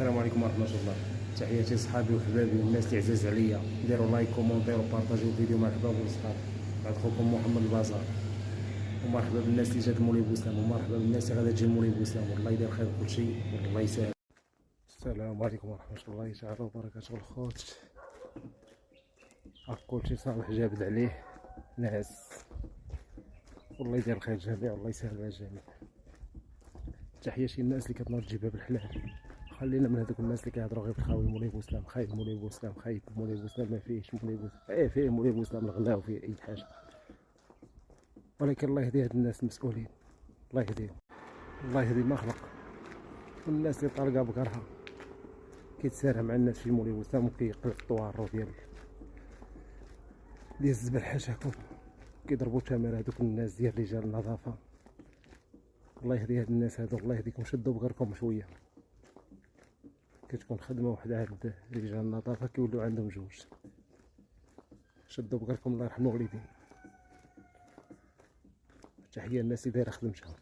السلام عليكم ورحمة الله. تحياتي صحابي وحبابي والناس اللي عزاز عليا، ديروا لايك كومونتير وبارطاجيو الفيديو. مرحبا بالصحاب، بعد خوكم محمد البازار. ومرحبا بالناس اللي جات مولي بوسلام، ومرحبا بالناس اللي غادا تجي مولي بوسلام. والله يدير خير كلشي والله يسهل. السلام عليكم ورحمة الله تعالى وبركاته. الخوت هاك كلشي صالح جابد عليه ناس، والله يدير الخير الجميع والله يسهل على الجميع. تحياتي الناس اللي كتنوض تجيبها بالحلال. خلينا من هذوك الناس اللي كيهضروا غير بالخاوي. مولي بوسلام خايب، مولي بوسلام خايب، مولي بوسلام ما فيهش مولي بوسلام. فيه مولي بوسلام الغلا وفيه اي حاجه، ولكن الله يهدي هاد الناس المسؤولين، الله يهديهم، الله يهدي ما خلق. والناس اللي طالقه بكرها كيتسارع مع الناس في مولي بوسلام وكيقلطوا الرو ديال الزبل حاشاكم، كيضربوا تمر هذوك الناس ديال رجال النظافه. الله يهدي هاد الناس هادو، الله يهديكم. شدوا بكركم شويه، كتكون خدمه وحده عند رجال النظافه كيولوا عندهم جوج. شدوا بكركم الله يرحم الوالدين. تحيه الناس اللي دايره خدمتها.